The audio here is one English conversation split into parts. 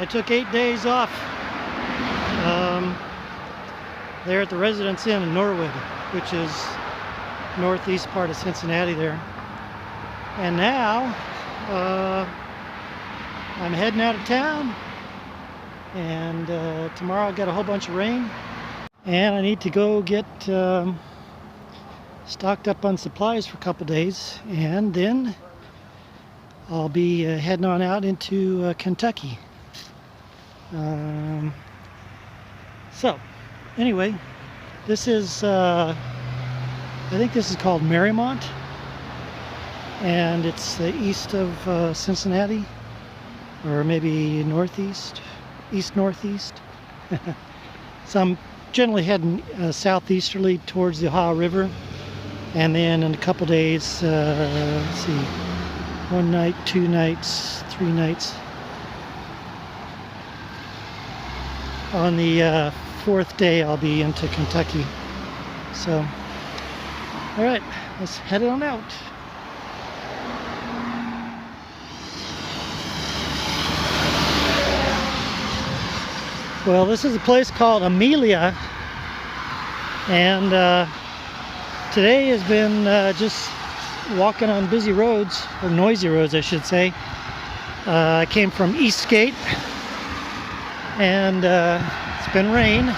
I took 8 days off there at the Residence Inn in Norwood, which is northeast part of Cincinnati there. And now I'm heading out of town, and tomorrow I've got a whole bunch of rain, and I need to go get stocked up on supplies for a couple days, and then I'll be heading on out into Kentucky. So anyway, this is I think this is called Marymount, and it's east of Cincinnati, or maybe northeast, east-northeast. So I'm generally heading southeasterly towards the Ohio River, and then in a couple days, let's see, 1 night, 2 nights, 3 nights. On the 4th day, I'll be into Kentucky. So, all right, let's head on out. Well, this is a place called Amelia, and today has been just walking on busy roads, or noisy roads I should say. I came from Eastgate, and it's been rain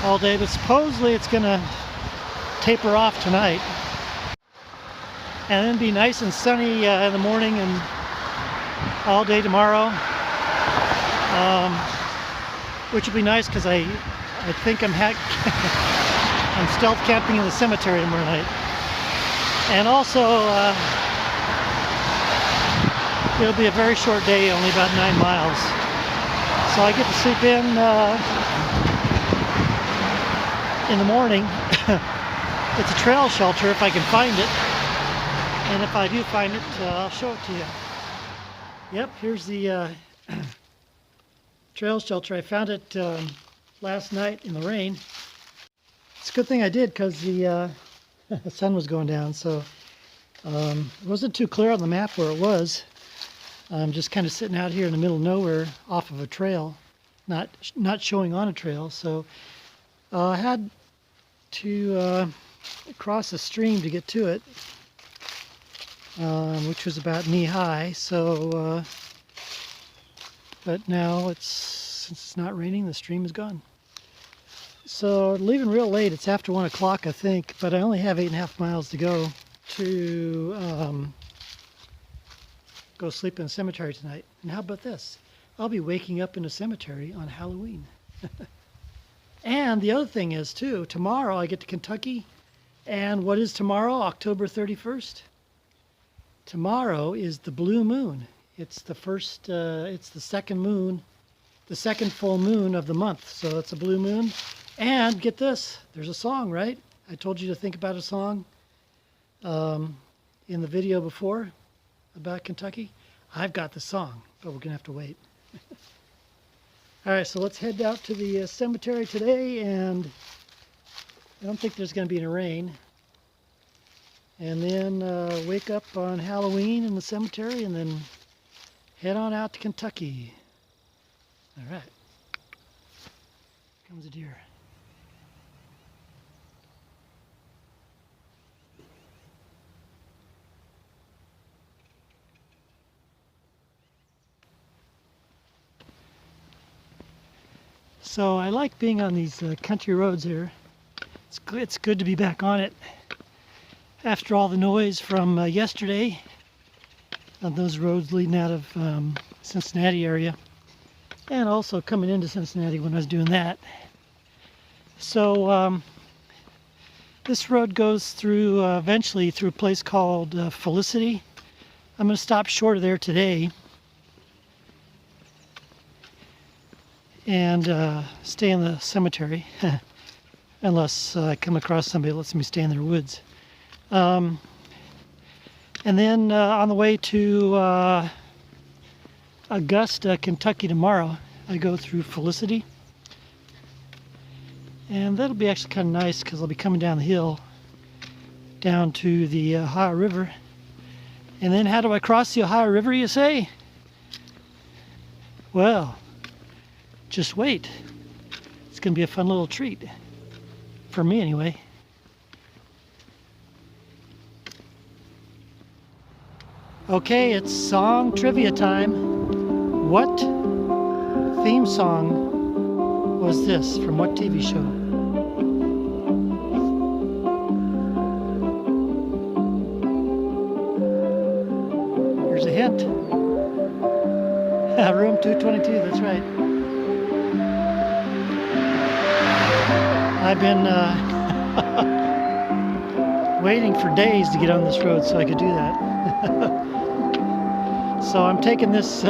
all day, but supposedly it's gonna taper off tonight, and then be nice and sunny in the morning and all day tomorrow, which will be nice because I think I'm I'm stealth camping in the cemetery tomorrow night. And also it'll be a very short day, only about 9 miles. So I get to sleep in the morning. It's a trail shelter if I can find it. And if I do find it, I'll show it to you. Yep, here's the trail shelter. I found it last night in the rain. It's a good thing I did, because the sun was going down, so it wasn't too clear on the map where it was. I'm just kind of sitting out here in the middle of nowhere off of a trail, not showing on a trail. So I had to cross a stream to get to it, which was about knee high. So, but now since it's not raining, the stream is gone. So leaving real late. It's after 1 o'clock, I think, but I only have 8.5 miles to go to go sleep in a cemetery tonight. And how about this? I'll be waking up in a cemetery on Halloween. And the other thing is, too, tomorrow I get to Kentucky. And what is tomorrow, October 31st? Tomorrow is the blue moon. It's the first, it's the second moon, the second full moon of the month. So it's a blue moon. And get this, there's a song, right? I told you to think about a song in the video before about Kentucky. I've got the song, but we're gonna have to wait. All right, so let's head out to the cemetery today, and I don't think there's gonna be any rain. And then wake up on Halloween in the cemetery, and then head on out to Kentucky. All right, here comes a deer. So I like being on these country roads here. It's good to be back on it after all the noise from yesterday on those roads leading out of Cincinnati area, and also coming into Cincinnati when I was doing that. So this road goes through eventually through a place called Felicity. I'm going to stop short of there today and stay in the cemetery unless I come across somebody that lets me stay in their woods. And then on the way to Augusta, Kentucky tomorrow, I go through Felicity. And that'll be actually kind of nice because I'll be coming down the hill down to the Ohio River. And then how do I cross the Ohio River, you say? Well, just wait. It's going to be a fun little treat. For me, anyway. Okay, it's song trivia time. What theme song was this from what TV show? Here's a hint. Room 222, that's right. I've been waiting for days to get on this road so I could do that. So I'm taking this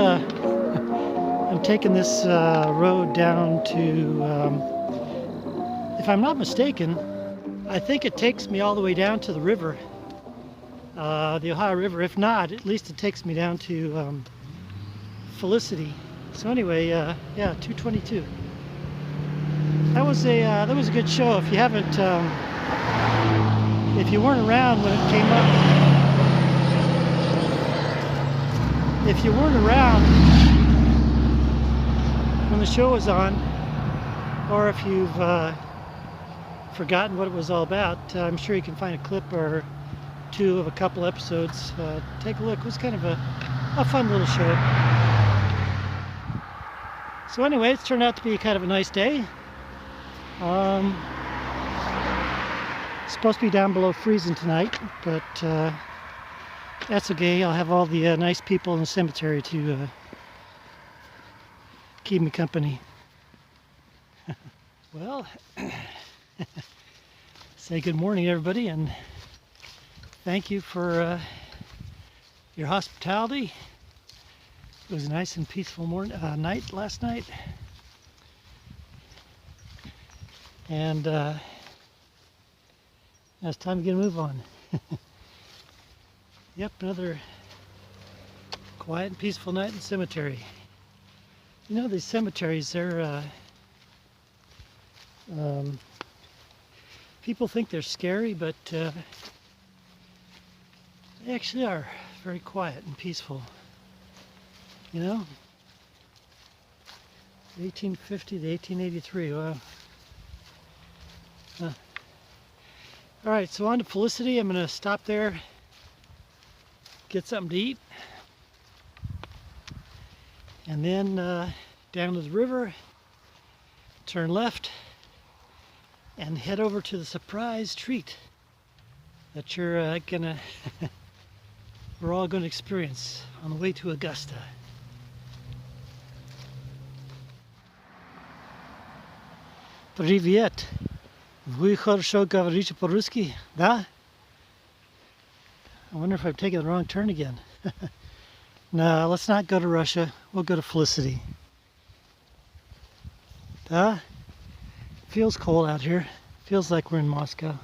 road down to, if I'm not mistaken, I think it takes me all the way down to the river, the Ohio River. If not, at least it takes me down to Felicity. So anyway, yeah, 222. That was a good show. If you haven't, if you weren't around when it came up. If you weren't around when the show was on, or if you've forgotten what it was all about, I'm sure you can find a clip or two of a couple episodes. Take a look. It was kind of a fun little show. So anyway, it's turned out to be kind of a nice day. It's supposed to be down below freezing tonight, but that's okay. I'll have all the nice people in the cemetery to keep me company. Well, say good morning, everybody, and thank you for your hospitality. It was a nice and peaceful night last night, and now it's time to get a move on. Yep, another quiet and peaceful night in the cemetery. You know, these cemeteries, they're people think they're scary, but they actually are very quiet and peaceful. You know, 1850 to 1883. Wow. Huh. All right, so on to Felicity. I'm going to stop there, get something to eat, and then down to the river, turn left, and head over to the surprise treat that you're we're all gonna experience on the way to Augusta. Привет. Вы хорошо говорите по-русски, да? I wonder if I've taken the wrong turn again. No, let's not go to Russia. We'll go to Felicity. Feels cold out here. Feels like we're in Moscow.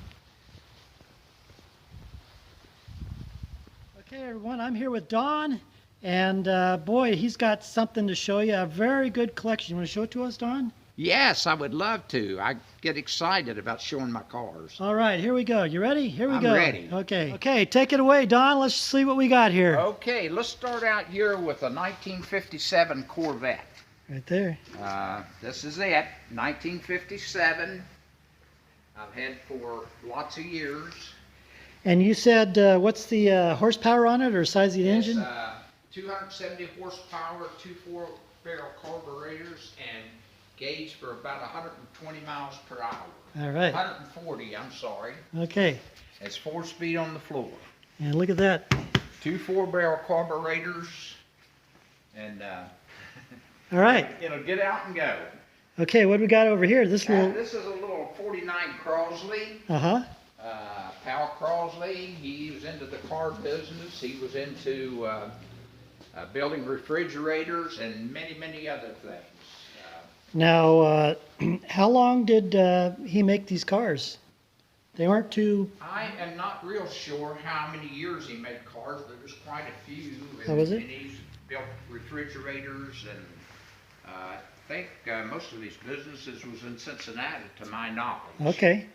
Okay, everyone, I'm here with Don, and boy, he's got something to show you. A very good collection. You want to show it to us, Don? Yes, I would love to. I get excited about showing my cars. All right, here we go. You ready? Here we go. I'm ready. Okay, take it away, Don. Let's see what we got here. Okay, let's start out here with a 1957 Corvette. Right there. This is it, 1957. I've had for lots of years. And you said, what's the horsepower on it, or size of the engine? 270 horsepower, 2 4-barrel carburetors, and gauge for about 120 miles per hour. All right. 140, I'm sorry. Okay. It's 4-speed on the floor. And look at that. 2 4-barrel carburetors, and all right. It'll get out and go. Okay, what do we got over here? This little. This is a little 49 Crosley. Pal Crosley. He was into the car business. He was into building refrigerators and many, many other things. Now, how long did he make these cars? They weren't too... I am not real sure how many years he made cars, but there's quite a few. How was it? And he's built refrigerators, and I think most of these businesses was in Cincinnati, to my knowledge. Okay.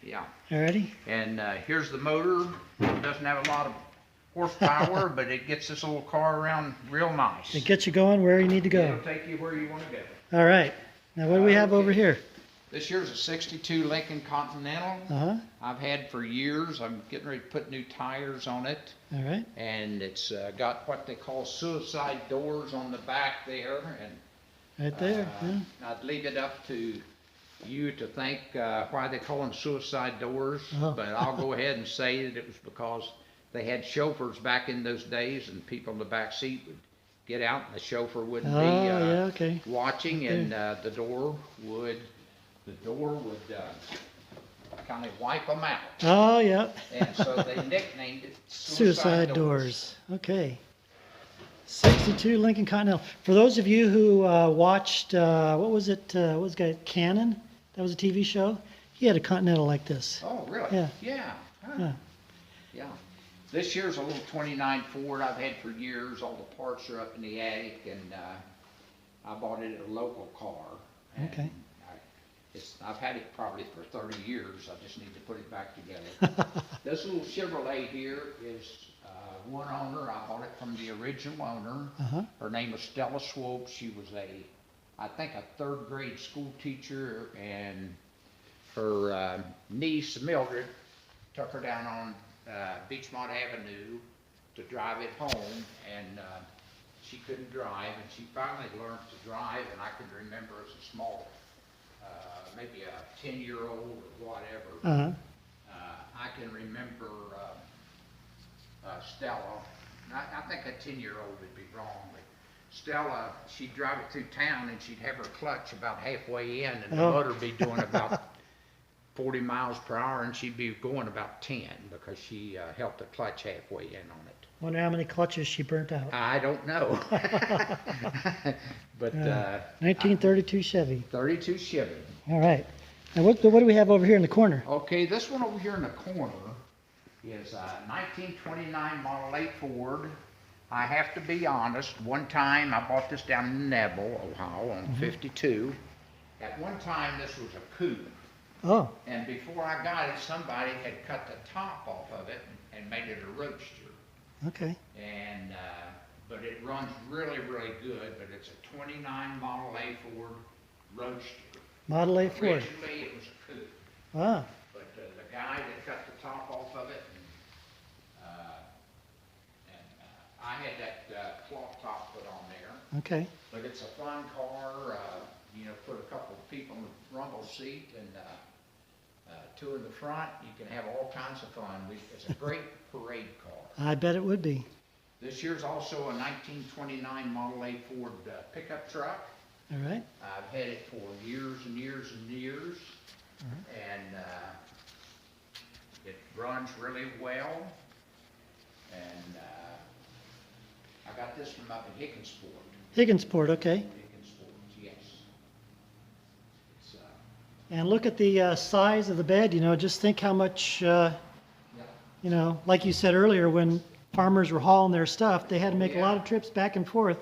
Yeah. Alrighty. And here's the motor. It doesn't have a lot of horsepower, but it gets this little car around real nice. It gets you going where you need to go. It'll take you where you want to go. All right. Now what do we have over here? This year's a 62 Lincoln Continental. Uh-huh. I've had for years. I'm getting ready to put new tires on it. All right. And it's got what they call suicide doors on the back there. And right there. Yeah. I'd leave it up to you to think why they call them suicide doors. Oh. But I'll go ahead and say that it was because they had chauffeurs back in those days, and people in the back seat would get out, and the chauffeur wouldn't be watching, and the door would kind of wipe them out. Oh, yeah. And so they nicknamed it Suicide doors. Okay. 62 Lincoln Continental. For those of you who watched, what was it? What was the guy? Cannon? That was a TV show. He had a Continental like this. Oh, really? Yeah. Yeah. Huh. Yeah. Yeah. This year's a little 29 Ford I've had for years. All the parts are up in the attic, and I bought it at a local car. Okay. I've had it probably for 30 years. I just need to put it back together. This little Chevrolet here is one owner. I bought it from the original owner. Uh-huh. Her name was Stella Swope. She was I think a third grade school teacher, and her niece Mildred took her down on Beachmont Avenue to drive it home, and she couldn't drive, and she finally learned to drive, and I can remember as a small, maybe a 10-year-old or whatever, Uh-huh. I can remember Stella, I think a 10-year-old would be wrong, but Stella, she'd drive it through town, and she'd have her clutch about halfway in, and the motor would be doing about 40 miles per hour, and she'd be going about 10 because she held the clutch halfway in on it. Wonder how many clutches she burnt out. I don't know. But 1932 Chevy. 32 Chevy. All right. Now what do we have over here in the corner? Okay, this one over here in the corner is a 1929 Model 8 Ford. I have to be honest, one time I bought this down in Neville, Ohio on 52. At one time this was a coupe. Oh. And before I got it, somebody had cut the top off of it and made it a roadster. Okay. And, but it runs really, really good, but it's a 29 Model A Ford Roadster. Model A Ford. Originally it was a coupe. Ah. But the guy that cut the top off of it, I had that cloth top put on there. Okay. But it's a fun car, put a couple of people in the rumble seat and two in the front. You can have all kinds of fun. It's a great parade car. I bet it would be. This year's also a 1929 Model A Ford pickup truck. All right. I've had it for years and years and years. And it runs really well. And I got this from up in Higginsport. Higginsport, okay. Higginsport, yes. It's, And look at the size of the bed, just think how much, like you said earlier, when farmers were hauling their stuff, they had to make a lot of trips back and forth.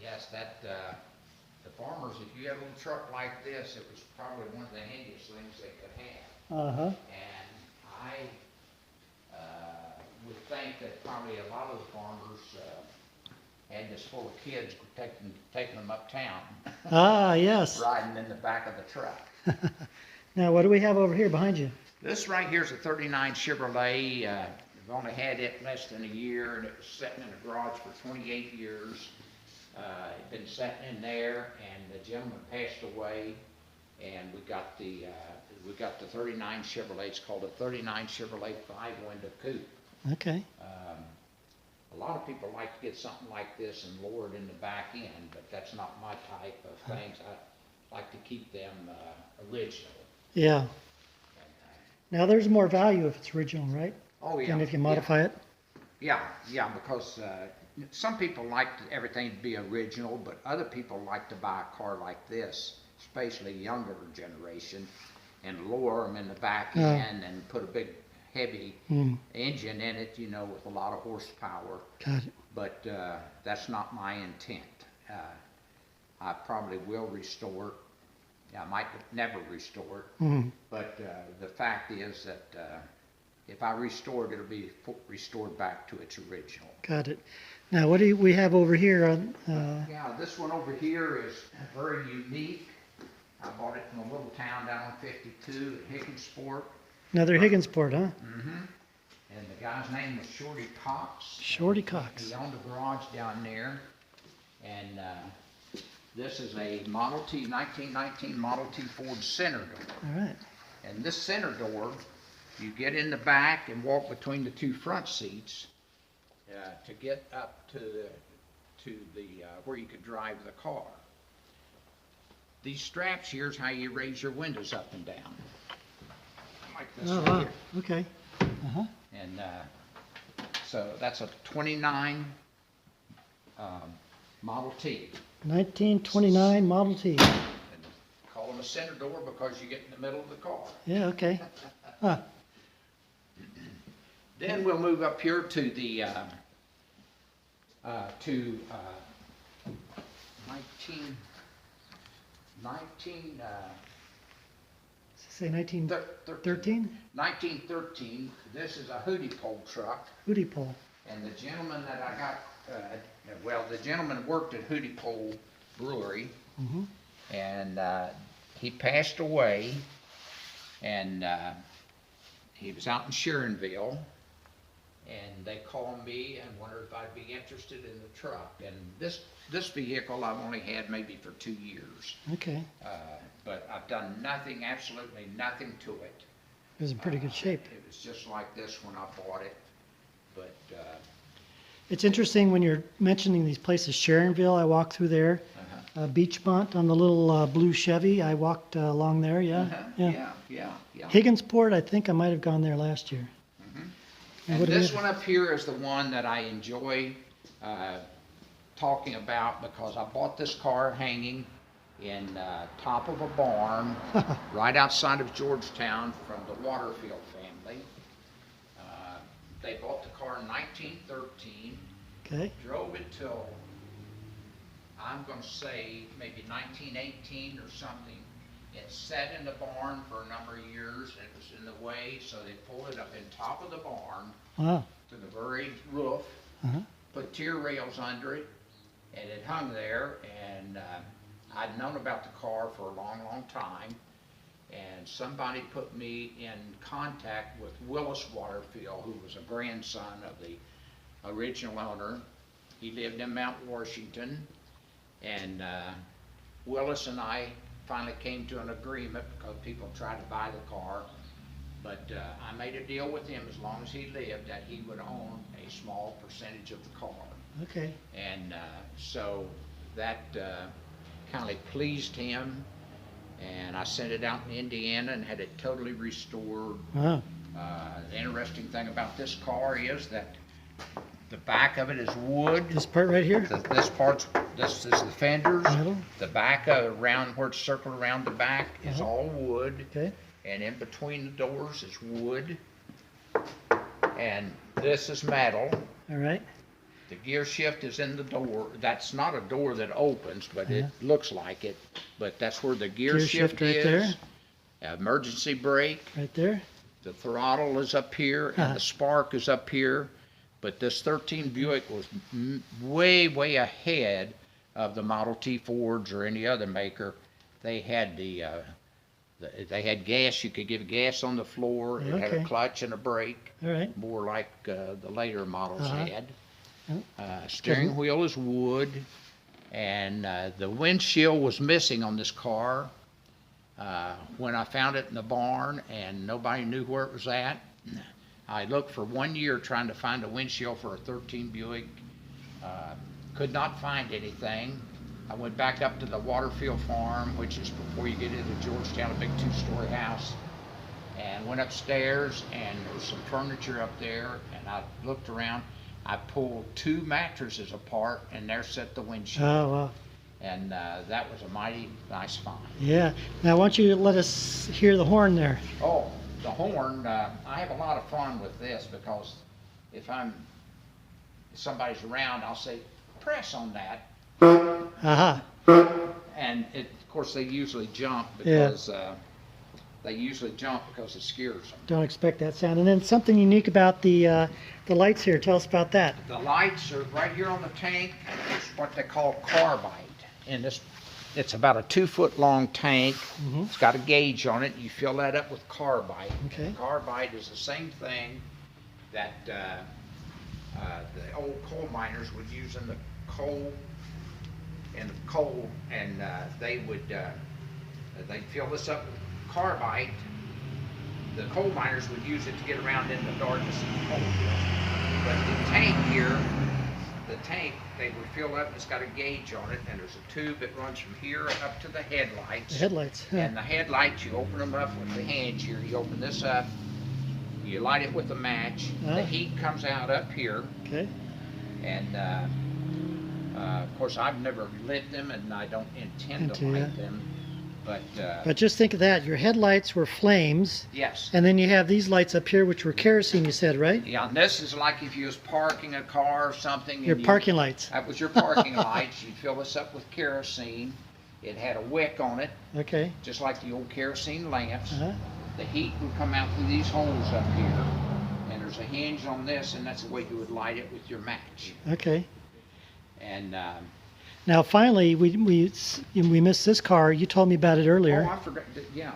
Yes, the farmers, if you had a little truck like this, it was probably one of the handiest things they could have. Uh-huh. And I would think that probably a lot of the farmers had this full of kids taking them uptown. Ah, yes. Riding in the back of the truck. Now, what do we have over here behind you? This right here is a 39 Chevrolet. I've only had it less than a year, and it was sitting in a garage for 28 years. It'd been sitting in there, and the gentleman passed away, and we got the 39 Chevrolet. It's called a 39 Chevrolet 5-window coupe. Okay. A lot of people like to get something like this and lower it in the back end, but that's not my type of things. I like to keep them original. Yeah. And, now, there's more value if it's original, right? oh yeah. Than if you modify it? Yeah, because some people like everything to be original, but other people like to buy a car like this, especially younger generation, and lower them in the back end and put a big heavy engine in it, with a lot of horsepower. Got it. But that's not my intent. I probably will restore it. I might never restore it. But the fact is that if I restore it, it'll be restored back to its original. Got it. Now, what do we have over here on? Yeah, this one over here is very unique. I bought it from a little town down on 52 at Higginsport. Another Higginsport, huh? Mm-hmm. And the guy's name was Shorty Cox. Shorty Cox. He owned a garage down there. And this is a Model T, 1919 Model T Ford center door. All right. And this center door, you get in the back and walk between the two front seats to get up to the where you could drive the car. These straps here is how you raise your windows up and down. Like this Oh, right wow. here. Okay. Uh-huh. And so that's a 29 Model T. 1929 Model T. And call them a center door because you get in the middle of the car. Yeah, okay. Huh. Then we'll move up here to the 1913? 1913. This is a hootie pole truck. Hootie pole. And the gentleman that I got, the gentleman worked at Hootie Pole Brewery. Mm-hmm. And he passed away. And he was out in Sharonville. And they called me and wondered if I'd be interested in the truck. And this vehicle I've only had maybe for 2 years. Okay. But I've done nothing, absolutely nothing to it. It was in pretty good shape. It was just like this when I bought it. But It's interesting when you're mentioning these places. Sharonville, I walked through there. Beachmont on the little blue Chevy, I walked along there. Yeah. Yeah. Higginsport, I think I might have gone there last year. And this one up here is the one that I enjoy talking about because I bought this car hanging in top of a barn right outside of Georgetown from the Waterfield family. They bought the car in 1913. Okay. Drove it till, I'm going to say, maybe 1918 or something. It sat in the barn for a number of years. It was in the way, so they pulled it up in top of the barn to the very roof, put tier rails under it, and it hung there. And I'd known about the car for a long, long time. And somebody put me in contact with Willis Waterfield, who was a grandson of the original owner. He lived in Mount Washington. And Willis and I finally came to an agreement because people tried to buy the car. But I made a deal with him as long as he lived that he would own a small percentage of the car. Okay. And so that kind of pleased him. And I sent it out in Indiana and had it totally restored. Wow. The interesting thing about this car is that the back of it is wood. This part right here? This is the fenders. Metal? The back around where it's circled around the back is all wood. Okay. And in between the doors is wood. And this is metal. All right. The gear shift is in the door. That's not a door that opens, but it looks like it. But that's where the gear shift right is. there. Emergency brake. Right there. The throttle is up here, and the spark is up here. But this 13 Buick was way, way ahead of the Model T Fords or any other maker. They had they had gas. You could give gas on the floor. It had a clutch and a brake. All right. More like the later models had. Steering wheel is wood, and the windshield was missing on this car when I found it in the barn, and nobody knew where it was at. I looked for 1 year trying to find a windshield for a 13 Buick. Could not find anything. I went back up to the Waterfield farm, which is before you get into Georgetown, a big 2-story house, and went upstairs, and there was some furniture up there, and I looked around. I pulled 2 mattresses apart, and there sat the windshield. Oh, wow. And that was a mighty nice find. Yeah. Now, why don't you let us hear the horn there? Oh, the horn, I have a lot of fun with this because if somebody's around, I'll say, press on that. And of course, they usually jump because they usually jump because it scares them. Don't expect that sound. And then something unique about the lights here. Tell us about that. The lights are right here on the tank. It's what they call carbide. And it's about a 2-foot long tank. Mm-hmm. It's got a gauge on it. You fill that up with carbide. Okay. Carbide is the same thing that the old coal miners would use in the coal, and they'd fill this up with carbide. The coal miners would use it to get around in the darkness of the coal field. But the tank here, they would fill up, and it's got a gauge on it, and there's a tube that runs from here up to the headlights. The headlights. Yeah. And the headlights, you open them up with the hands here. You open this up, you light it with a match. The heat comes out up here. Okay. And of course, I've never lit them, and I don't intend to light them. But just think of that. Your headlights were flames. Yes. And then you have these lights up here, which were kerosene, you said, right? Yeah, and this is like if you was parking a car or something. Your parking lights. That was your parking lights. You'd fill this up with kerosene. It had a wick on it. Okay. Just like the old kerosene lamps. Uh-huh. The heat would come out through these holes up here. And there's a hinge on this, and that's the way you would light it with your match. Okay. And now, finally, we missed this car. You told me about it earlier. oh, I forgot. Yeah.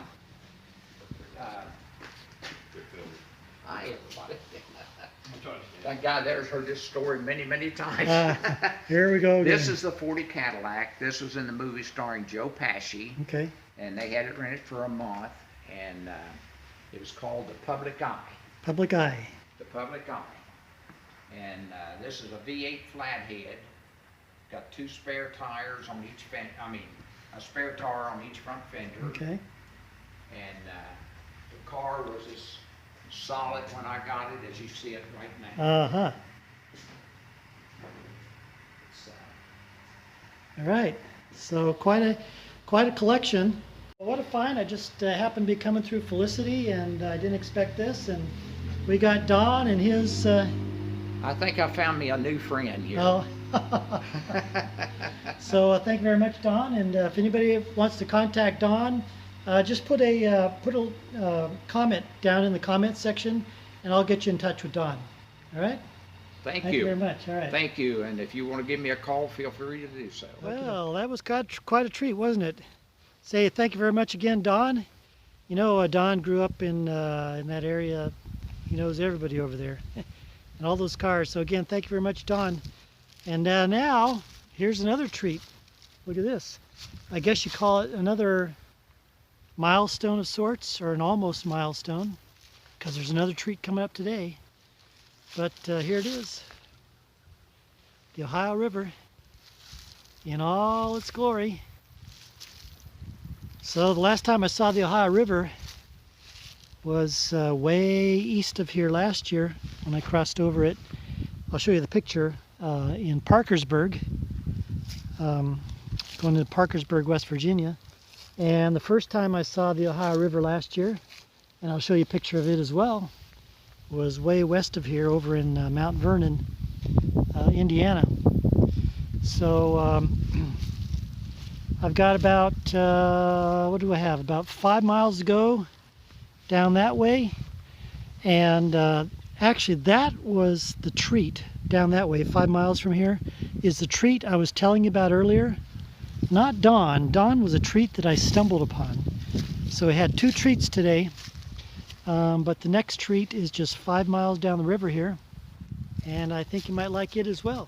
Hi, everybody. That guy there's heard this story many, many times. Here we go again. This is the 40 Cadillac. This was in the movie starring Joe Pesci. Okay. And they had it rented for a month, and it was called The Public Eye. Public Eye. The Public Eye. And this is a V8 flathead. Got 2 spare tires on each fender. A spare tire on each front fender. Okay. And the car was as solid when I got it as you see it right now. Uh-huh. All right. So quite a collection. What a find. I just happened to be coming through Felicity, and I didn't expect this. And we got Don and his... I think I found me a new friend here. Oh. So thank you very much, Don. And if anybody wants to contact Don, just put a comment down in the comment section, and I'll get you in touch with Don. All right? Thank you very much. All right. Thank you. And if you want to give me a call, feel free to do so. Well, that was quite a treat, wasn't it? Say thank you very much again, Don. You know, Don grew up in that area. He knows everybody over there and all those cars. So again, thank you very much, Don. And now, here's another treat. Look at this. I guess you call it another milestone of sorts, or an almost milestone, because there's another treat coming up today. But here it is. The Ohio River in all its glory. So the last time I saw the Ohio River was way east of here last year when I crossed over it. I'll show you the picture. In Parkersburg, going to Parkersburg, West Virginia. And the first time I saw the Ohio River last year, and I'll show you a picture of it as well, was way west of here over in Mount Vernon, Indiana. So I've got about, what do I have? About 5 miles to go down that way. And actually that was the treat. Down that way, 5 miles from here, is the treat I was telling you about earlier. Not Dawn. Dawn was a treat that I stumbled upon. So I had 2 treats today, but the next treat is just 5 miles down the river here, and I think you might like it as well.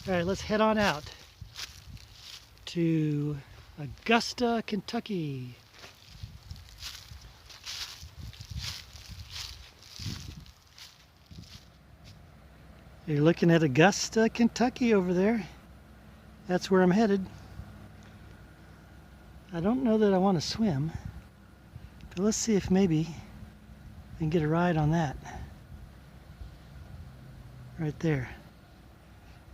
All right, let's head on out to Augusta, Kentucky. You're looking at Augusta, Kentucky over there. That's where I'm headed. I don't know that I want to swim, but let's see if maybe I can get a ride on that. Right there.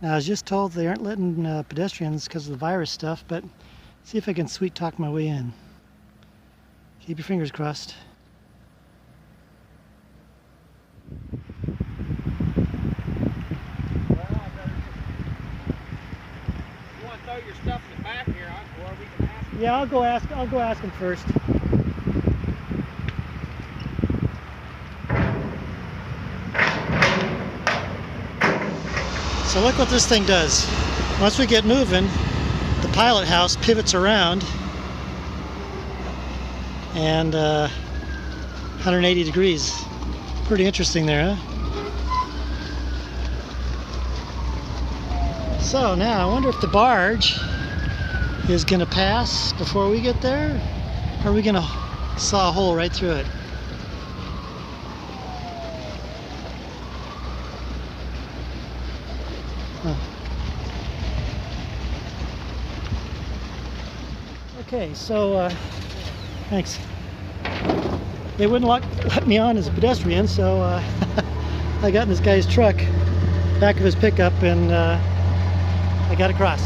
Now I was just told they aren't letting pedestrians because of the virus stuff, but see if I can sweet talk my way in. Keep your fingers crossed. know your stuff in the back here, or we can ask him. Yeah, I'll go ask him first. So look what this thing does. Once we get moving, the pilot house pivots around and 180 degrees. Pretty interesting there, huh? So now I wonder if the barge is going to pass before we get there, or are we going to saw a hole right through it? Huh. Okay, so thanks. They wouldn't let me on as a pedestrian, so I got in this guy's truck, back of his pickup, and I got across.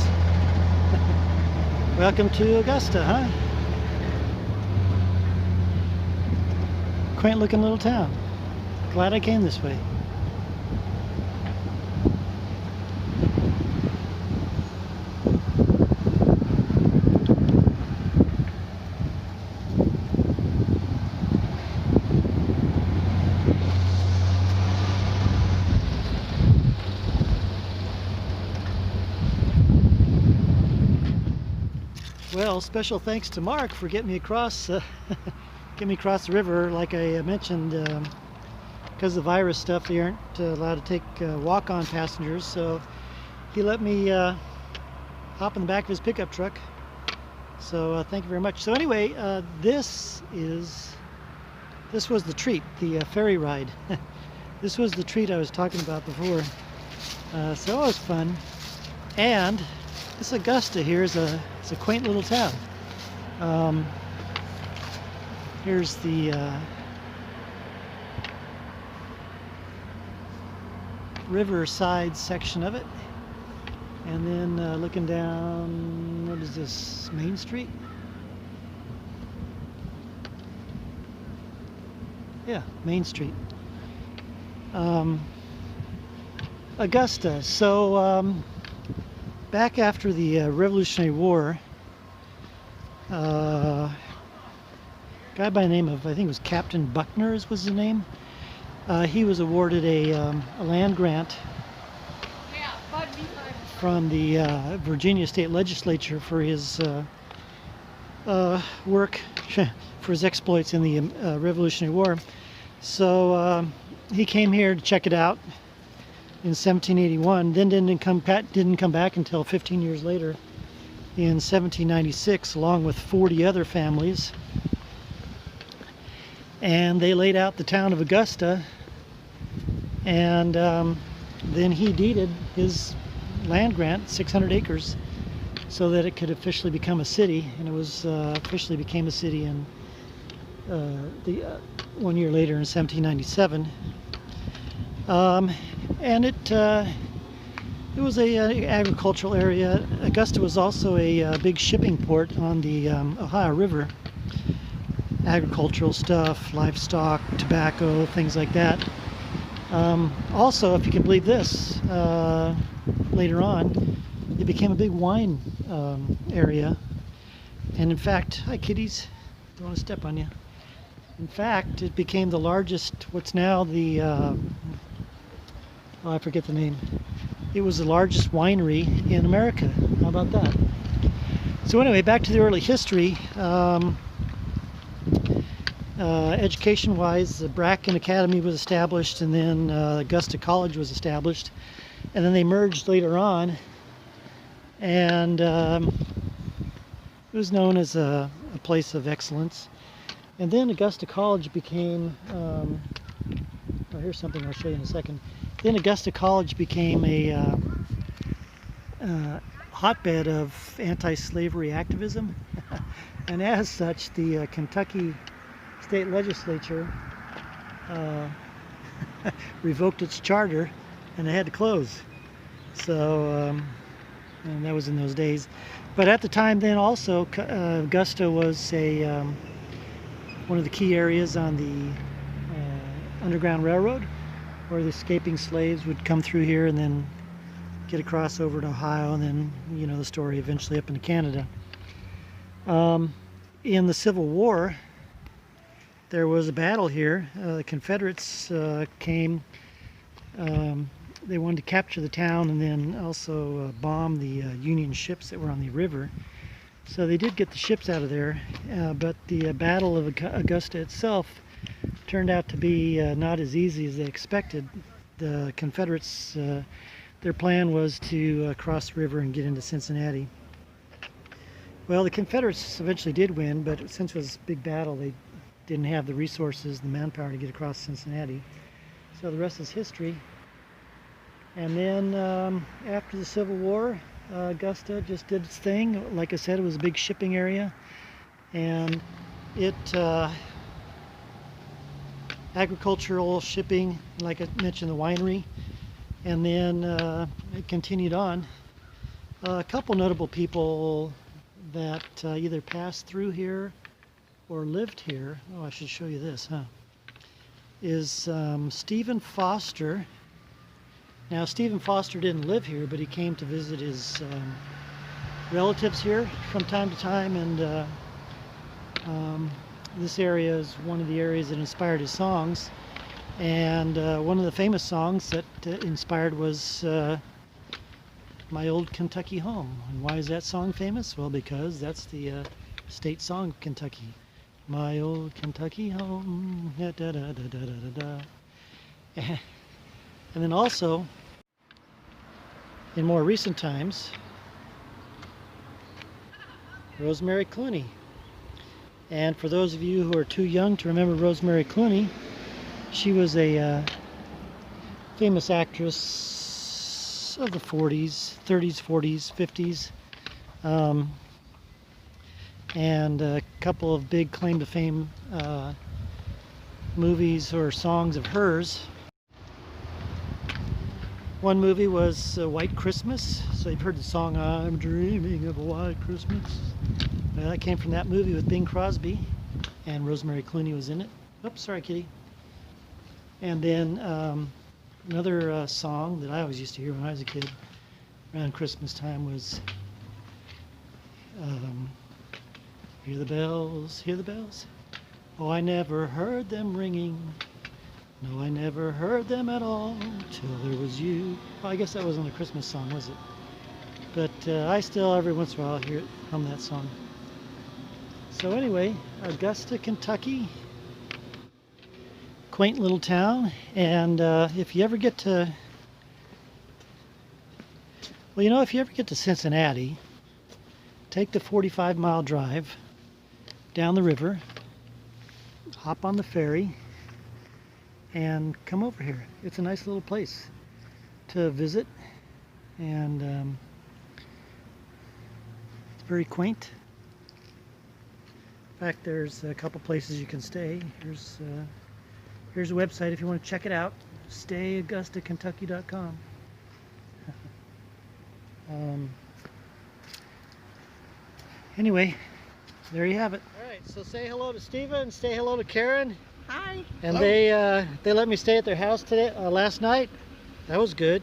Welcome to Augusta, huh? Quaint looking little town. Glad I came this way. Well, special thanks to Mark for getting me across the river. Like I mentioned, because of the virus stuff, they aren't allowed to take walk-on passengers, so he let me hop in the back of his pickup truck. So thank you very much. So anyway, this was the treat, the ferry ride. This was the treat I was talking about before. So it was fun. And this Augusta here is a quaint little town. Here's the riverside section of it, and then looking down, what is this, Main Street? Yeah, Main Street. Augusta. So back after the Revolutionary War, a guy by the name of, I think it was Captain Buckner was his name. He was awarded a land grant from the Virginia State Legislature for his work, for his exploits in the Revolutionary War. So he came here to check it out in 1781, then didn't come back until 15 years later in 1796, along with 40 other families. And they laid out the town of Augusta, and then he deeded his land grant, 600 acres, so that it could officially become a city. And it was officially became a city in 1 year later in 1797. And it was a agricultural area. Augusta was also a big shipping port on the Ohio River. Agricultural stuff, livestock, tobacco, things like that. Also, if you can believe this, later on, it became a big wine area. And in fact, hi kitties, don't want to step on you. In fact, it became the largest, what's now the, I forget the name. It was the largest winery in America. How about that? So anyway, back to the early history. Education-wise, the Bracken Academy was established, and then Augusta College was established, and then they merged later on, and it was known as a place of excellence. And then Augusta College became, here's something I'll show you in a second. Then Augusta College became a hotbed of anti-slavery activism, and as such, the Kentucky State Legislature revoked its charter, and it had to close. So, and that was in those days. But at the time then also, Augusta was one of the key areas on the Underground Railroad, where the escaping slaves would come through here and then get across over to Ohio, and then, you know, the story, eventually up into Canada. In the Civil War, there was a battle here. The Confederates came. They wanted to capture the town and then also bomb the Union ships that were on the river. So they did get the ships out of there, but the Battle of Augusta itself turned out to be not as easy as they expected. The Confederates, their plan was to cross the river and get into Cincinnati. Well, the Confederates eventually did win, but since it was a big battle, they didn't have the resources, the manpower to get across Cincinnati. So the rest is history. And then after the Civil War, Augusta just did its thing. Like I said, it was a big shipping area, and it agricultural shipping, like I mentioned, the winery, and then it continued on. A couple notable people that either passed through here or lived here. Oh, I should show you this, huh? Is Stephen Foster. Now, Stephen Foster didn't live here, but he came to visit his relatives here from time to time, and this area is one of the areas that inspired his songs. And one of the famous songs that inspired was My Old Kentucky Home. And why is that song famous? Well, because that's the state song of Kentucky. My old Kentucky home, da da da da da da da. And then also, in more recent times, Rosemary Clooney. And for those of you who are too young to remember Rosemary Clooney, she was a famous actress of the 40s, 30s, 40s, 50s, and a couple of big claim to fame movies or songs of hers. One movie was White Christmas. So you've heard the song, I'm dreaming of a white Christmas. Well, that came from that movie with Bing Crosby, and Rosemary Clooney was in it. Oops, sorry, kitty. And then another song that I always used to hear when I was a kid around Christmas time was Hear the bells, hear the bells. Oh, I never heard them ringing. No, I never heard them at all till there was you. Well, I guess that wasn't a Christmas song, was it? But I still, every once in a while, hum that song. So anyway, Augusta, Kentucky. Quaint little town. And if you ever get to... Well, you know, if you ever get to Cincinnati, take the 45-mile drive down the river, hop on the ferry, and come over here. It's a nice little place to visit, and it's very quaint. In fact, there's a couple places you can stay. Here's a website if you want to check it out. StayAugustaKentucky.com. Anyway, there you have it. All right, so say hello to Stephen, say hello to Karen. Hi. And they let me stay at their house today, last night. That was good.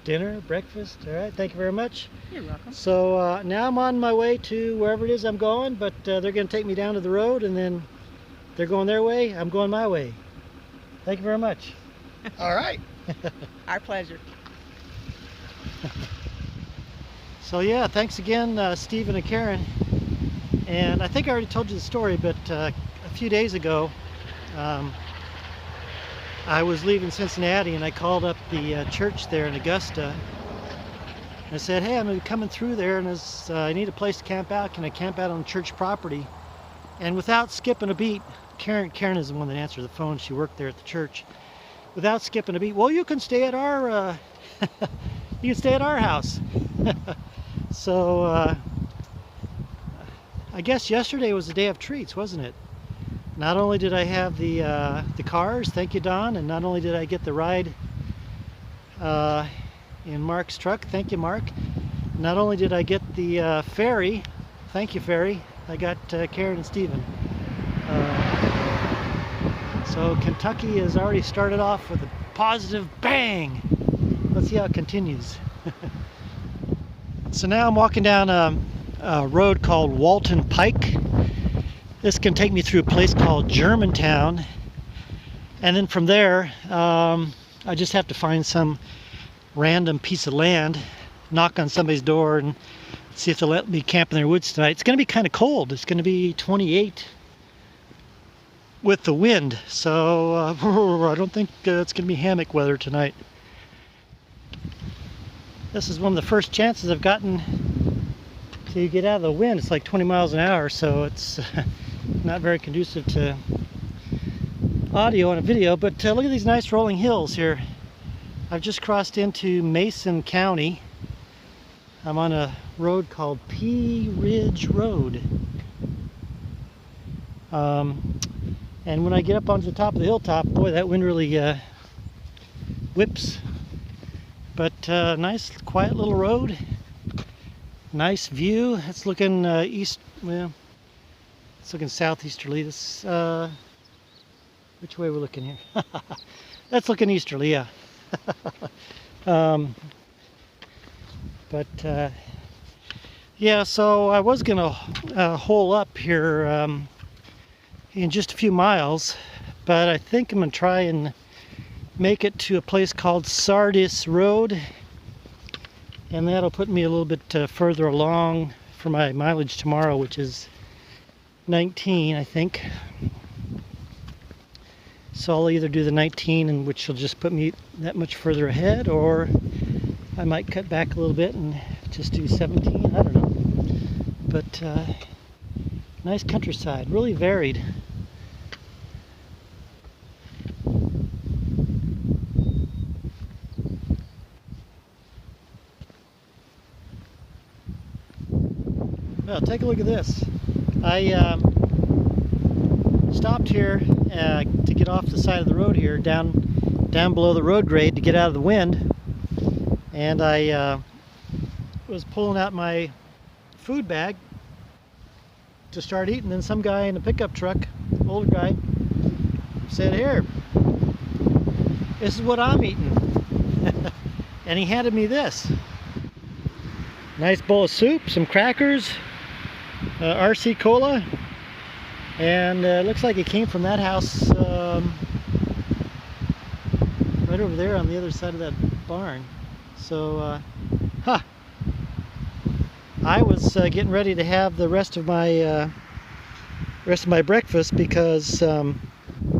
Dinner, breakfast. All right, thank you very much. You're welcome. So now I'm on my way to wherever it is I'm going, but they're going to take me down to the road, and then they're going their way. I'm going my way. Thank you very much. All right. Our pleasure. So yeah, thanks again, Stephen and Karen. And I think I already told you the story, but a few days ago, I was leaving Cincinnati, and I called up the church there in Augusta. And I said, hey, I'm coming through there, and I need a place to camp out. Can I camp out on church property? And without skipping a beat, Karen is the one that answered the phone. She worked there at the church. Without skipping a beat, well, you can stay at our you can stay at our house. So I guess yesterday was a day of treats, wasn't it? Not only did I have the cars, thank you, Don, and not only did I get the ride in Mark's truck, thank you, Mark. Not only did I get the ferry, thank you, ferry, I got Karen and Stephen. So Kentucky has already started off with a positive bang. Let's see how it continues. So now I'm walking down a road called Walton Pike. This can take me through a place called Germantown. And then from there, I just have to find some random piece of land, knock on somebody's door, and see if they'll let me camp in their woods tonight. It's going to be kind of cold. It's going to be 28 with the wind. So I don't think it's going to be hammock weather tonight. This is one of the first chances I've gotten to get out of the wind. It's like 20 miles an hour, so it's not very conducive to audio and a video. But look at these nice rolling hills here. I've just crossed into Mason County. I'm on a road called Pea Ridge Road. And when I get up onto the top of the hilltop, boy, that wind really whips. But nice, quiet little road. Nice view. It's looking east. Well, it's looking southeasterly. This, which way we're looking here? That's looking easterly, yeah. Yeah. So I was gonna hole up here in just a few miles, but I think I'm gonna try and make it to a place called Sardis Road, and that'll put me a little bit further along for my mileage tomorrow, which is 19, I think. So I'll either do the 19, and which will just put me that much further ahead, or I might cut back a little bit and just do 17. I don't know. But nice countryside, really varied. Well, take a look at this. I stopped here to get off the side of the road here, down below the road grade to get out of the wind, and I was pulling out my food bag to start eating. Then some guy in a pickup truck, older guy, said, "Here, this is what I'm eating," and he handed me this nice bowl of soup, some crackers, RC Cola, and it looks like it came from that house right over there on the other side of that barn. So, I was getting ready to have the rest of my breakfast, because when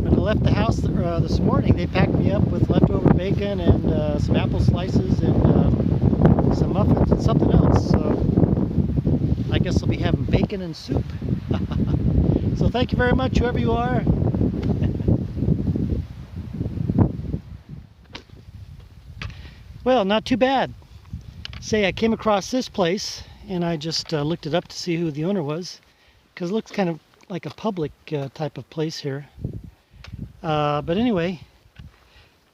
I left the house this morning, they packed me up with leftover bacon and some apple slices and some muffins and something else. So I guess I'll be having bacon and soup. So thank you very much, whoever you are. Well, not too bad. Say I came across this place, and I just looked it up to see who the owner was, because it looks kind of like a public type of place here. But anyway,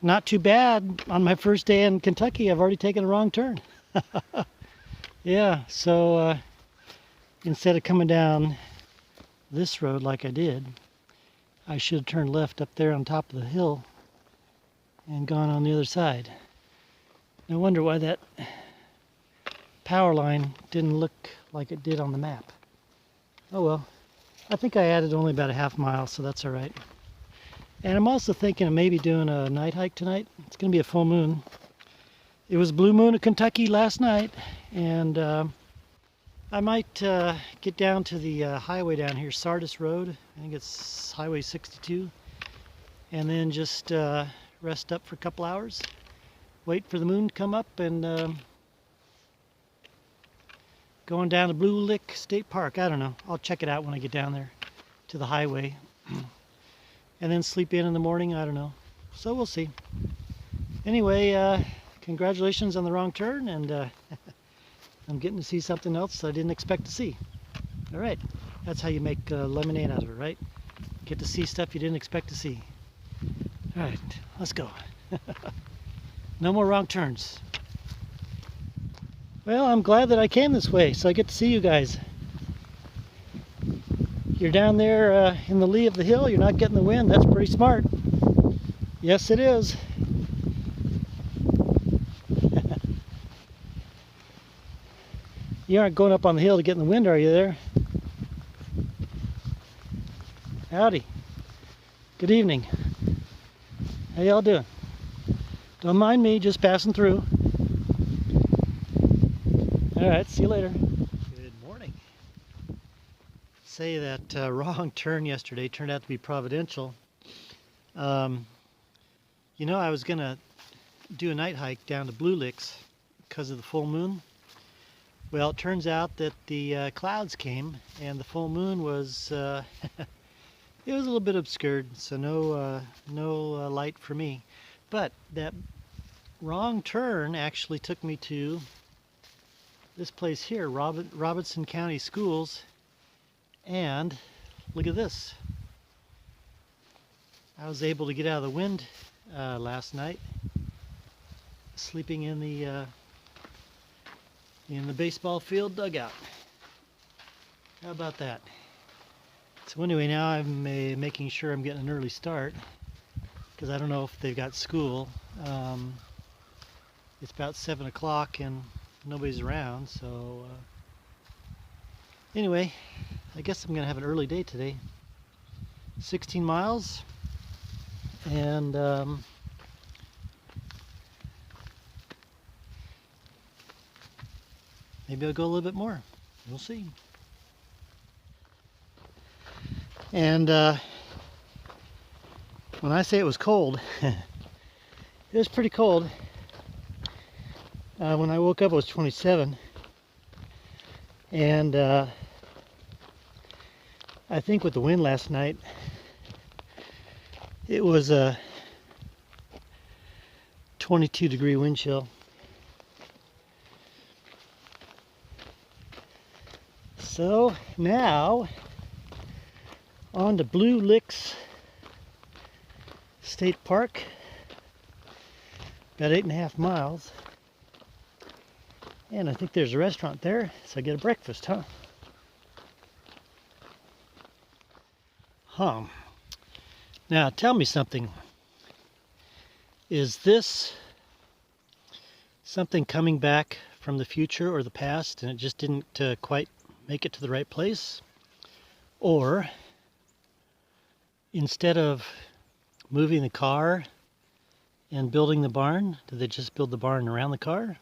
not too bad. On my first day in Kentucky, I've already taken a wrong turn. Yeah, so instead of coming down this road like I did, I should have turned left up there on top of the hill and gone on the other side. No wonder why that power line didn't look like it did on the map. Oh well, I think I added only about a half mile, so that's all right. And I'm also thinking of maybe doing a night hike tonight. It's going to be a full moon. It was blue moon in Kentucky last night, and I might get down to the highway down here, Sardis Road. I think it's Highway 62, and then just rest up for a couple hours, wait for the moon to come up, and going down to Blue Lick State Park. I don't know. I'll check it out when I get down there to the highway, and then sleep in the morning. I don't know. So we'll see. Anyway, congratulations on the wrong turn, and I'm getting to see something else I didn't expect to see. All right, that's how you make lemonade out of it, right? Get to see stuff you didn't expect to see. All right, let's go. No more wrong turns. Well, I'm glad that I came this way, so I get to see you guys. You're down there in the lee of the hill, you're not getting the wind. That's pretty smart. Yes, it is. You aren't going up on the hill to get in the wind, are you there? Howdy. Good evening. How y'all doing? Don't mind me, just passing through. Alright, see you later. Good morning. Say that wrong turn yesterday turned out to be providential. You know, I was going to do a night hike down to Blue Licks because of the full moon. Well, it turns out that the clouds came and the full moon was, it was a little bit obscured, so no light for me. But that wrong turn actually took me to this place here, Robertson County Schools, and look at this. I was able to get out of the wind last night, sleeping in the baseball field dugout. How about that? So anyway, now I'm making sure I'm getting an early start because I don't know if they've got school. It's about 7 o'clock and nobody's around, so anyway, I guess I'm gonna have an early day today. 16 miles, and maybe I'll go a little bit more. We'll see. And when I say it was cold, it was pretty cold. When I woke up, it was 27. And I think with the wind last night, it was a 22-degree wind chill. So now on to Blue Licks State Park, about 8.5 miles. And I think there's a restaurant there, so I get a breakfast, huh? Now tell me something. Is this something coming back from the future or the past and it just didn't quite make it to the right place? Or instead of moving the car and building the barn, did they just build the barn around the car?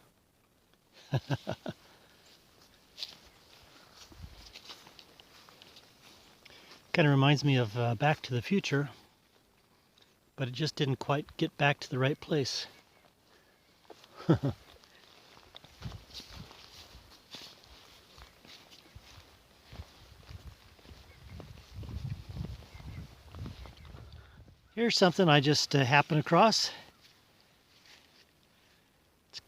Kind of reminds me of Back to the Future, but it just didn't quite get back to the right place. Here's something I just happened across. It's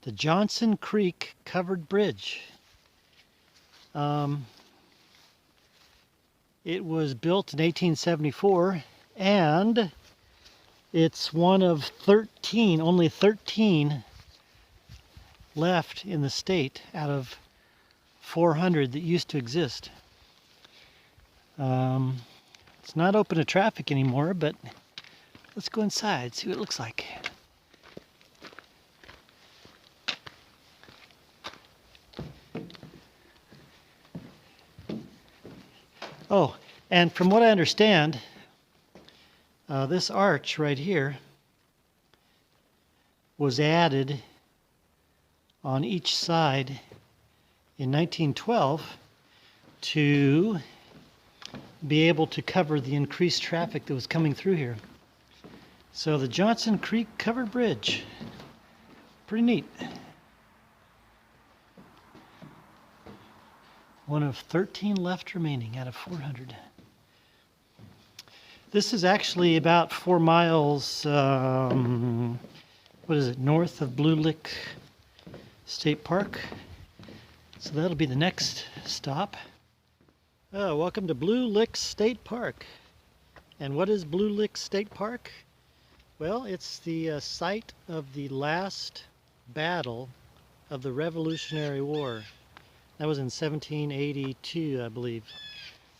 the Johnson Creek Covered Bridge. It was built in 1874, and it's one of 13, only 13 left in the state out of 400 that used to exist. It's not open to traffic anymore, but let's go inside, see what it looks like. Oh, and from what I understand, this arch right here was added on each side in 1912 to be able to cover the increased traffic that was coming through here. So the Johnson Creek Covered Bridge, pretty neat. One of 13 left remaining out of 400. This is actually about 4 miles, north of Blue Lick State Park. So that'll be the next stop. Welcome to Blue Lick State Park. And what is Blue Lick State Park? Well, it's the site of the last battle of the Revolutionary War. That was in 1782, I believe.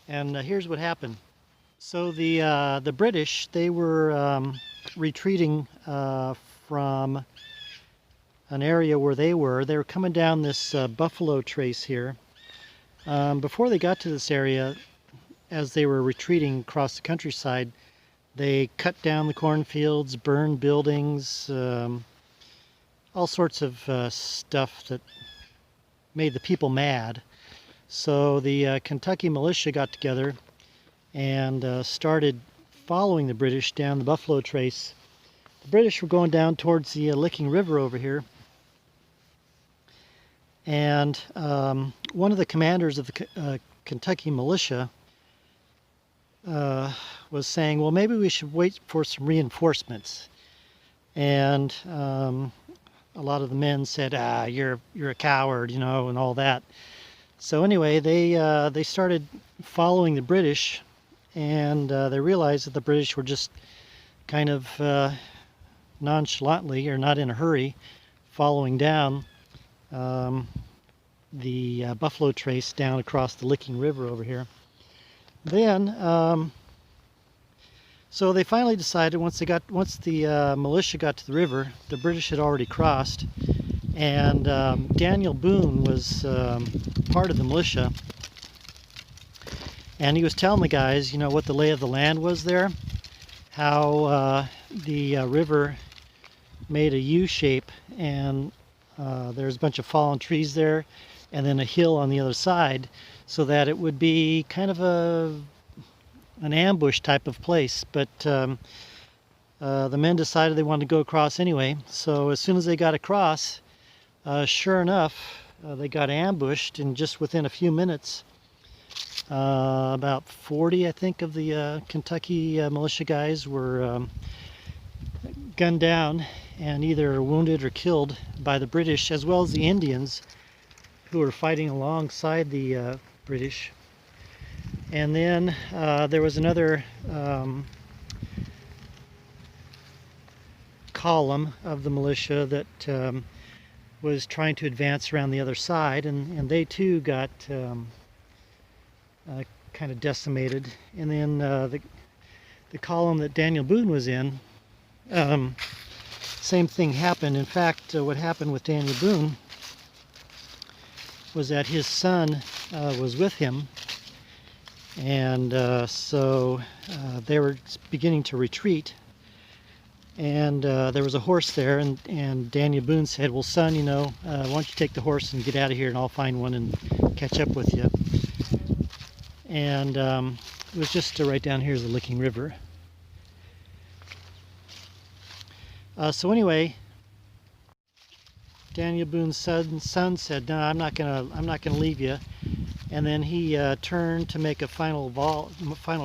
And here's what happened. So the British, they were retreating from an area where they were. They were coming down this buffalo trace here. Before they got to this area, as they were retreating across the countryside, they cut down the cornfields, burned buildings, all sorts of stuff that made the people mad. So the Kentucky militia got together and started following the British down the buffalo trace. The British were going down towards the Licking River over here. And one of the commanders of the Kentucky militia was saying, well, maybe we should wait for some reinforcements. And a lot of the men said, you're a coward, you know, and all that. So anyway, they started following the British, and they realized that the British were just kind of nonchalantly, or not in a hurry, following down the buffalo trace down across the Licking River over here. Then, so they finally decided once the militia got to the river, the British had already crossed, and Daniel Boone was part of the militia, and he was telling the guys, you know, what the lay of the land was there, how the river made a U shape, and there's a bunch of fallen trees there, and then a hill on the other side, so that it would be kind of an ambush type of place. But the men decided they wanted to go across anyway. So as soon as they got across, sure enough, they got ambushed, and just within a few minutes, about 40, I think, of the Kentucky militia guys were gunned down and either wounded or killed by the British, as well as the Indians who were fighting alongside the British. And then there was another column of the militia that was trying to advance around the other side, and they too got kind of decimated. And then the column that Daniel Boone was in, same thing happened. In fact, what happened with Daniel Boone was that his son was with him, and so they were beginning to retreat, and there was a horse there, and Daniel Boone said, well, son, you know, why don't you take the horse and get out of here, and I'll find one and catch up with you. And it was just right down here is the Licking River. So anyway, Daniel Boone's son said, "No, I'm not gonna leave you." And then he turned to make a final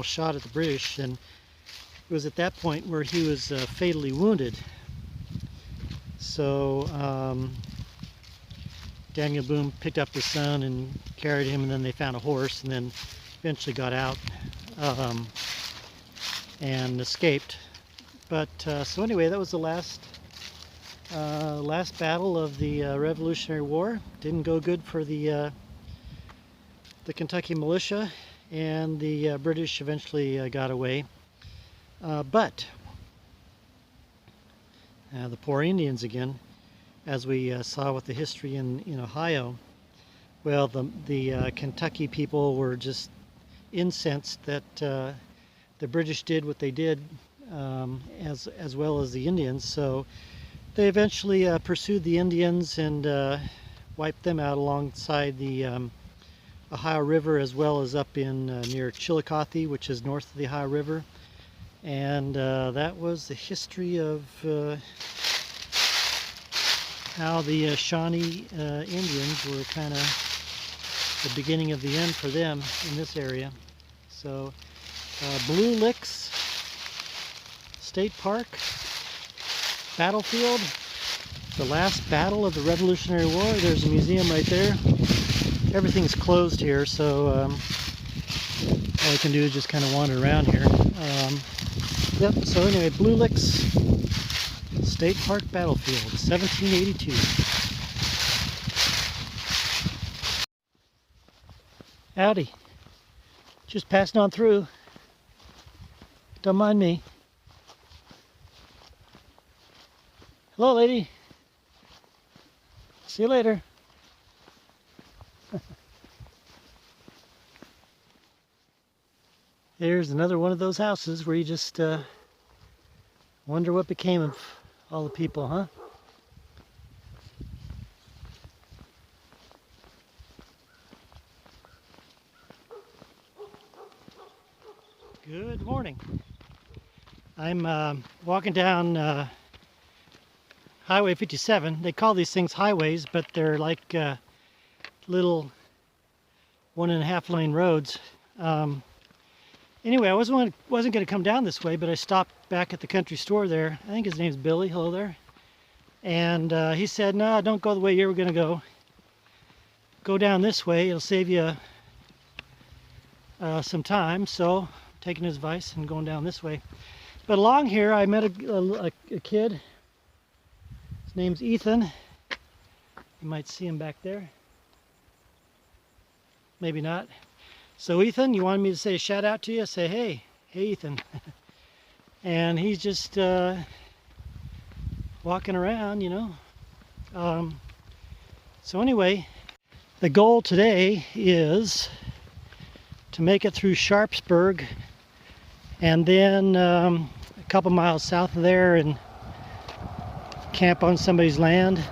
shot at the British, and it was at that point where he was fatally wounded. So Daniel Boone picked up his son and carried him, and then they found a horse, and then eventually got out and escaped. But so anyway, that was the last battle of the Revolutionary War. Didn't go good for the Kentucky militia, and the British eventually got away. But the poor Indians again, as we saw with the history in Ohio. Well, the Kentucky people were just incensed that the British did what they did, as well as the Indians. So they eventually pursued the Indians and wiped them out alongside the Ohio River, as well as up in near Chillicothe, which is north of the Ohio River. And that was the history of how the Shawnee Indians were kind of the beginning of the end for them in this area. So Blue Licks State Park battlefield, the last battle of the Revolutionary War. There's a museum right there. Everything's closed here, so all I can do is just kind of wander around here. Yep, so anyway, Blue Licks State Park battlefield, 1782. Howdy. Just passing on through. Don't mind me. Hello, lady. See you later. Here's another one of those houses where you just wonder what became of all the people, huh? Good morning. I'm walking down Highway 57. They call these things highways, but they're like little 1.5 lane roads. Anyway, I wasn't going to come down this way, but I stopped back at the country store there. I think his name's Billy. Hello there. And he said, "No, don't go the way you were going to go. Go down this way. It'll save you some time." So I'm taking his advice and going down this way. But along here, I met a kid. His name's Ethan. You might see him back there. Maybe not. So Ethan, you wanted me to say a shout out to you? Say, hey Ethan. And he's just walking around, you know. So anyway, the goal today is to make it through Sharpsburg and then a couple miles south of there and camp on somebody's land.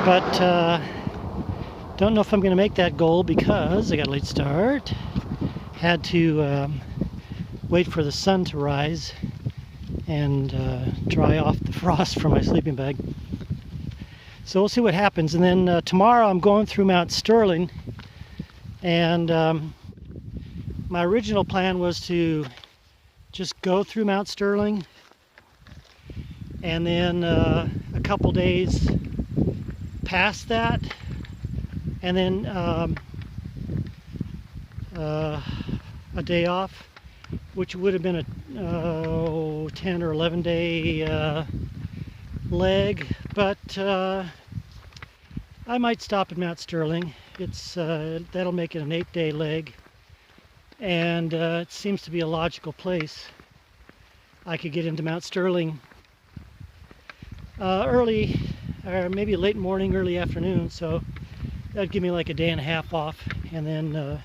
But don't know if I'm going to make that goal because I got a late start. Had to wait for the sun to rise and dry off the frost from my sleeping bag. So we'll see what happens. And then tomorrow I'm going through Mount Sterling. And my original plan was to just go through Mount Sterling and then a couple days past that. And then a day off, which would have been a 10 or 11 day leg, but I might stop at Mount Sterling. It's that'll make it an 8-day leg, and it seems to be a logical place. I could get into Mount Sterling early, or maybe late morning, early afternoon, so that'd give me like a day and a half off, and then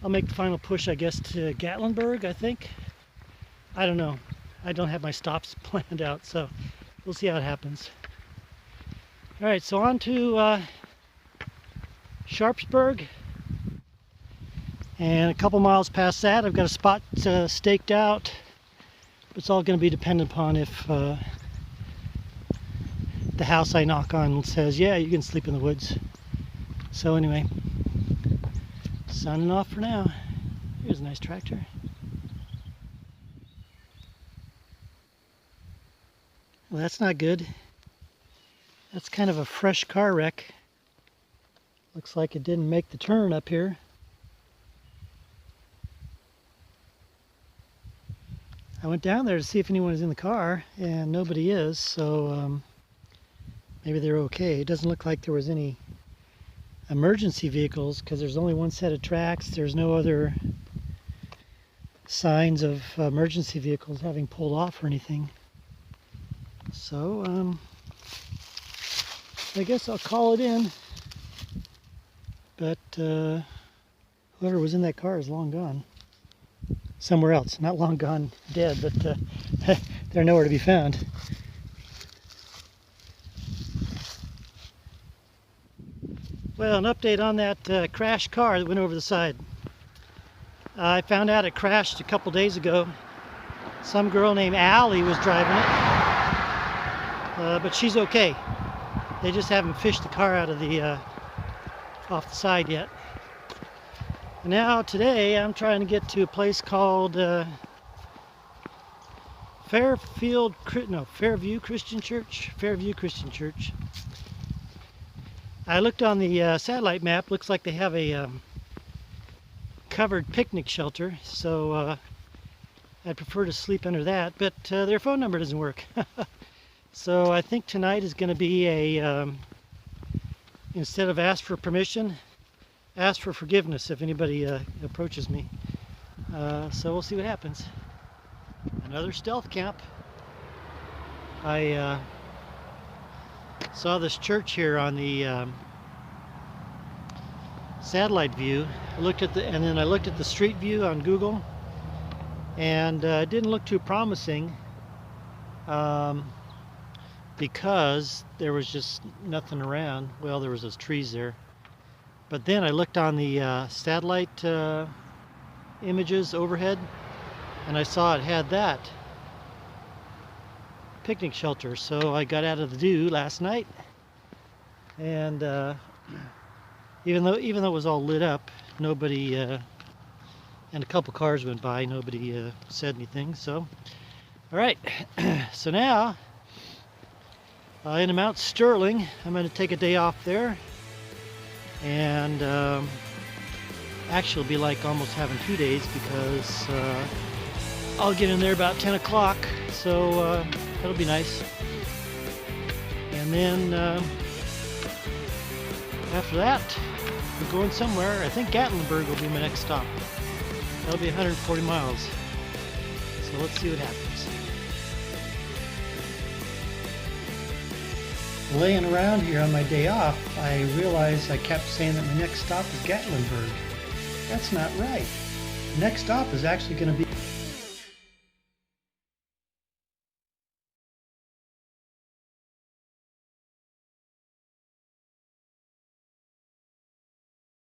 I'll make the final push, I guess, to Gatlinburg, I think. I don't know. I don't have my stops planned out, so we'll see how it happens. All right, so on to Sharpsburg, and a couple miles past that, I've got a spot staked out. It's all going to be dependent upon if the house I knock on says, yeah, you can sleep in the woods. So anyway, signing off for now. Here's a nice tractor. Well, that's not good. That's kind of a fresh car wreck. Looks like it didn't make the turn up here. I went down there to see if anyone was in the car, and nobody is, so maybe they're okay. It doesn't look like there was any emergency vehicles because there's only one set of tracks. There's no other signs of emergency vehicles having pulled off or anything. So I guess I'll call it in. But whoever was in that car is long gone. Somewhere else. Not long gone dead, but they're nowhere to be found. Well, an update on that crashed car that went over the side. I found out it crashed a couple days ago. Some girl named Allie was driving it, but she's okay. They just haven't fished the car out of the off the side yet. And now today I'm trying to get to a place called Fairview Christian Church. Fairview Christian Church. I looked on the satellite map. Looks like they have a covered picnic shelter, so I'd prefer to sleep under that, but their phone number doesn't work. So I think tonight is going to be a instead of ask for permission, ask for forgiveness if anybody approaches me. So we'll see what happens. Another stealth camp. I saw this church here on the satellite view. And then I looked at the street view on Google, and it didn't look too promising because there was just nothing around. Well, there was those trees there. But then I looked on the satellite images overhead, and I saw it had that picnic shelter. So I got out of the dew last night, and even though it was all lit up, nobody and a couple cars went by, nobody said anything. So all right, so now in Mount Sterling, I'm going to take a day off there, and actually it'll be like almost having 2 days, because I'll get in there about 10 o'clock, so that'll be nice. And then after that, we're going somewhere. I think Gatlinburg will be my next stop. That'll be 140 miles. So let's see what happens. Laying around here on my day off, I realized I kept saying that my next stop is Gatlinburg. That's not right. The next stop is actually going to be